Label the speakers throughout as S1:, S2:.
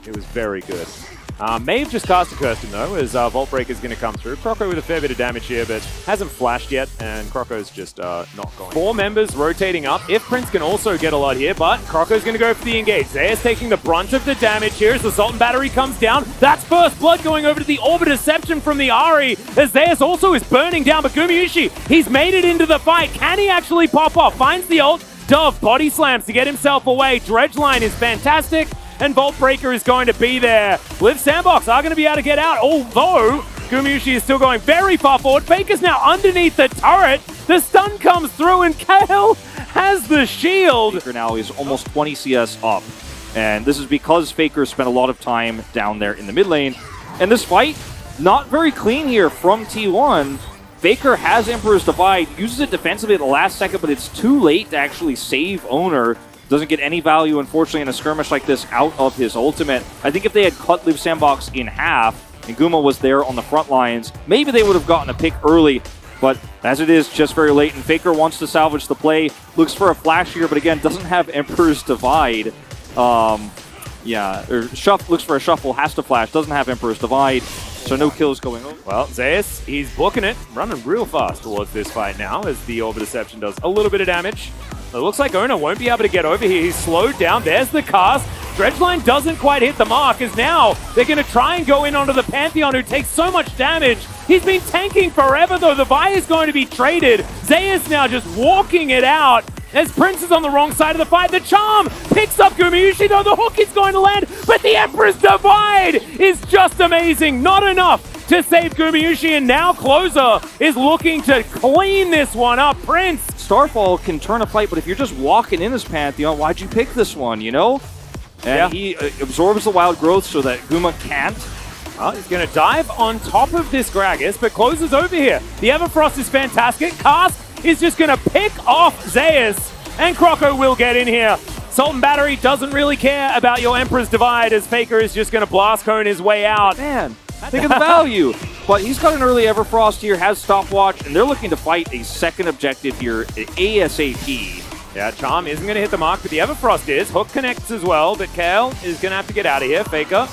S1: It was very good. May have just cast a Kirsten though, as Vault Breaker's going to come through. Croco with a fair bit of damage here, but hasn't flashed yet, and Croco's just not going. 4 members rotating up. If Prince can also get a lot here, but Croco's going to go for the engage. Zeus taking the brunt of the damage here as the Sultan Battery comes down. That's first blood going over to the Orbit Deception from the Ahri, as Zeus also is burning down, but Gumayusi, he's made it into the fight. Can he actually pop off? Finds the ult. Dove body slams to get himself away. Dredgeline is fantastic. And Vault Breaker is going to be there. Liv Sandbox are going to be able to get out, although Gumayusi is still going very far forward. Faker's now underneath the turret. The stun comes through, and Kale has the shield.
S2: Faker now is almost 20 CS up, and this is because Faker spent a lot of time down there in the mid lane. And this fight, not very clean here from T1. Faker has Emperor's Divide, uses it defensively at the last second, but it's too late to actually save Owner. Doesn't get any value, unfortunately, in a skirmish like this out of his ultimate. I think if they had cut Liv Sandbox in half and Guma was there on the front lines, maybe they would have gotten a pick early. But as it is, just very late, and Faker wants to salvage the play. Looks for a flash here, but again, doesn't have Emperor's Divide. Looks for a shuffle, has to flash, doesn't have Emperor's Divide. So no kills going over.
S1: Well, Zeus, he's booking it, running real fast towards this fight now as the Orbit Deception does a little bit of damage. It looks like Ona won't be able to get over here. He's slowed down. There's the cast. Dredgeline doesn't quite hit the mark, as now they're going to try and go in onto the Pantheon, who takes so much damage. He's been tanking forever, though. The Vi is going to be traded. Zeus now just walking it out as Prince is on the wrong side of the fight. The Charm picks up Gumayusi, though. The hook is going to land, but the Emperor's Divide is just amazing. Not enough to save Gumayusi, and now Closer is looking to clean this one up. Prince.
S2: Starfall can turn a fight, but if you're just walking in this Pantheon, why'd you pick this one, you know? And he absorbs the wild growth so that Guma can't.
S1: Well, he's going to dive on top of this Gragas, but Closer's over here. The Everfrost is fantastic. Cast is just going to pick off Zeus, and Croco will get in here. Sultan Battery doesn't really care about your Emperor's Divide, as Faker is just going to blast cone his way out.
S2: Man, think of the value. But he's got an early Everfrost here, has stopwatch, and they're looking to fight a second objective here ASAP.
S1: Yeah, Charm isn't going to hit the mark, but the Everfrost is. Hook connects as well, but Kale is going to have to get out of here. Faker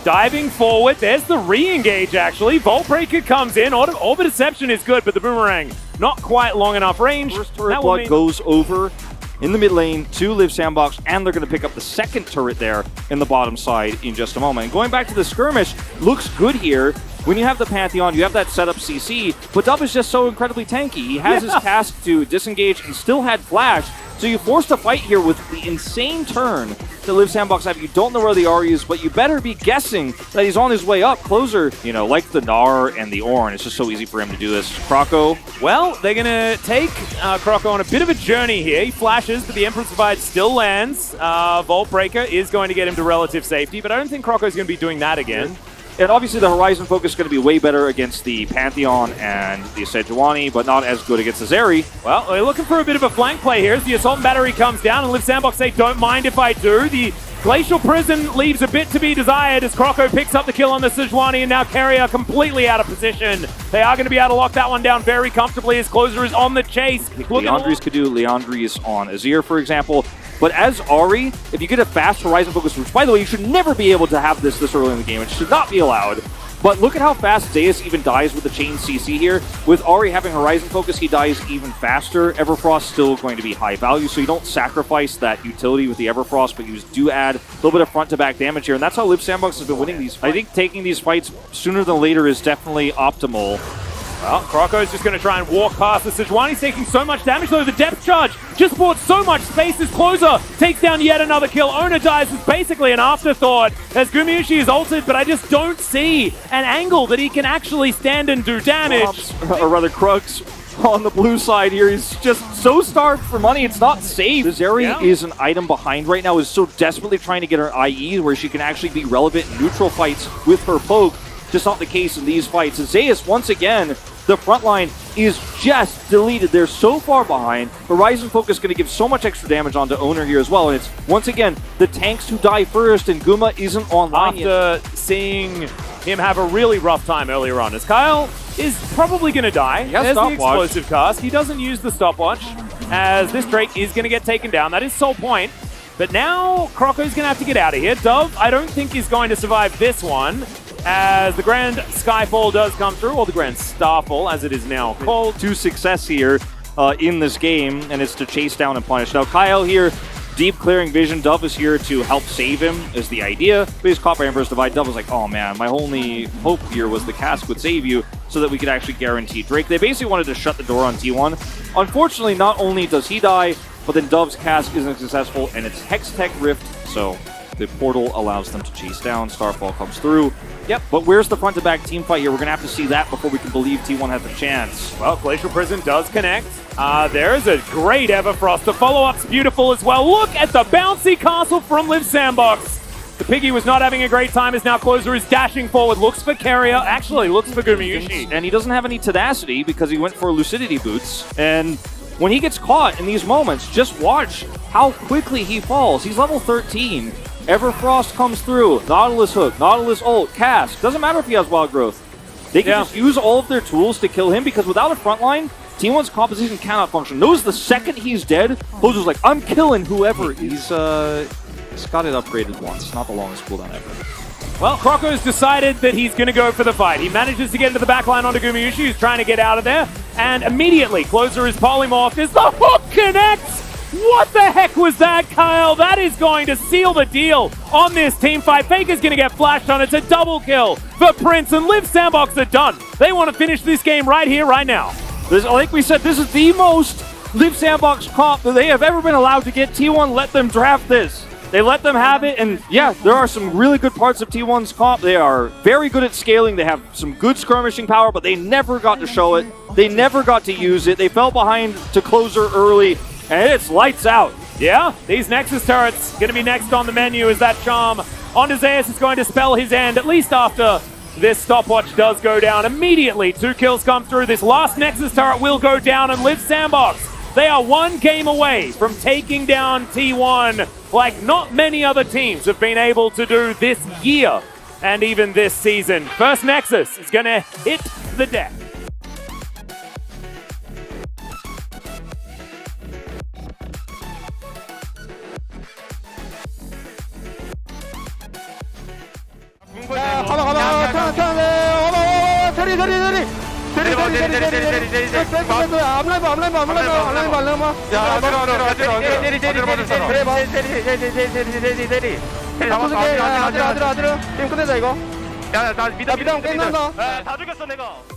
S1: diving forward. There's the re-engage, actually. Vault Breaker comes in. Orbit Deception is good, but the Boomerang not quite long enough range.
S2: First turret blood goes over in the mid lane to Liv Sandbox, and they're going to pick up the second turret there in the bottom side in just a moment. And going back to the skirmish, looks good here. When you have the Pantheon, you have that setup CC, but Dub is just so incredibly tanky. He has his task to disengage and still had flash, so you forced a fight here with the insane turn that Liv Sandbox have. You don't know where the Ahri is, but you better be guessing that he's on his way up. Closer, you know, like the Gnar and the Ornn, it's just so easy for him to do this. Croco.
S1: Well, they're going to take Croco on a bit of a journey here. He flashes, but the Emperor's Divide still lands. Vault Breaker is going to get him to relative safety, but I don't think Croco's going to be doing that again.
S2: And obviously the Horizon focus is going to be way better against the Pantheon and the Sejuani, but not as good against the Zeri.
S1: Well, they're looking for a bit of a flank play here as the Assault Battery comes down, and Liv Sandbox say, don't mind if I do. The Glacial Prison leaves a bit to be desired as Croco picks up the kill on the Sejuani, and now Carrier completely out of position. They are going to be able to lock that one down very comfortably as Closer is on the chase.
S2: Leandri's could do Leandri's on Azir, for example. But as Ahri, if you get a fast Horizon focus, which by the way, you should never be able to have this early in the game. It should not be allowed. But look at how fast Zeus even dies with the chain CC here. With Ahri having Horizon focus, he dies even faster. Everfrost still going to be high value, so you don't sacrifice that utility with the Everfrost, but you do add a little bit of front-to-back damage here. And that's how Liv Sandbox has been winning these fights. I think taking these fights sooner than later is definitely optimal.
S1: Well, Croco's just going to try and walk past the Sejuani's taking so much damage, though. The depth charge just bought so much space as Closer takes down yet another kill. Ona dies is basically an afterthought as Gumayusi is ulted, but I just don't see an angle that he can actually stand and do damage.
S2: Or rather, Crux on the blue side here. He's just so starved for money, it's not safe. Zeri is an item behind right now, is so desperately trying to get her IE where she can actually be relevant in neutral fights with her poke. Just not the case in these fights. And Zeus, once again, the front line is just deleted. They're so far behind. Horizon Focus is going to give so much extra damage onto Owner here as well. And it's, once again, the tanks who die first, and Guma isn't online yet.
S1: After seeing him have a really rough time earlier on, as Kyle is probably going to die. There's the explosive cast. He doesn't use the stopwatch, as this Drake is going to get taken down. That is sole point. But now, Croco's going to have to get out of here. Dove, I don't think he's going to survive this one, as the Grand Skyfall does come through, or the Grand Starfall, as it is now called.
S2: To success here in this game, and it's to chase down and punish. Now, Kyle here, deep clearing vision. Dove is here to help save him, is the idea. But he's caught by Emperor's Divide. Dove was like, oh man, my only hope here was the cask would save you so that we could actually guarantee Drake. They basically wanted to shut the door on T1. Unfortunately, not only does he die, but then Dove's cask isn't successful, and it's Hextech Rift, so the portal allows them to chase down. Starfall comes through. Yep, but where's the front-to-back team fight here? We're going to have to see that before we can believe T1 has a chance.
S1: Well, Glacial Prison does connect. There's a great Everfrost. The follow-up's beautiful as well. Look at the bouncy castle from Live Sandbox. The Piggy was not having a great time as now Closer is dashing forward. Looks for Carrier. Actually, looks for Gumayushi.
S2: And he doesn't have any tenacity because he went for Lucidity Boots. And when he gets caught in these moments, just watch how quickly he falls. He's level 13. Everfrost comes through. Nautilus Hook, Nautilus Ult, Cask. Doesn't matter if he has Wild Growth. They can just use all of their tools to kill him because without a frontline, T1's composition cannot function. Knows the second he's dead, Closer's like, I'm killing whoever. He's got it upgraded once. Not the longest cooldown ever.
S1: Well, Croco's decided that he's going to go for the fight. He manages to get into the backline onto Gumayushi, who's trying to get out of there. And immediately, Closer is polymorphed as the hook connects! What the heck was that, Kyle? That is going to seal the deal on this team fight. Faker's going to get flashed on. It's a double kill for Prince, and Live Sandbox are done. They want to finish this game right here, right now.
S2: Like we said, this is the most Live Sandbox comp that they have ever been allowed to get. T1 let them draft this. They let them have it, and yeah, there are some really good parts of T1's comp. They are very good at scaling. They have some good skirmishing power, but they never got to show it. They never got to use it. They fell behind to Closer early, and it's lights out.
S1: Yeah, these Nexus turrets going to be next on the menu as that charm onto Zeus is going to spell his end, at least after this stopwatch does go down. Immediately, 2 kills come through. This last Nexus turret will go down, and Live Sandbox, they are one game away from taking down T1 like not many other teams have been able to do this year and even this season. First Nexus is going to hit the deck.
S3: 게임 끝내자 이거. 야, 나 믿어. 다 죽였어 내가.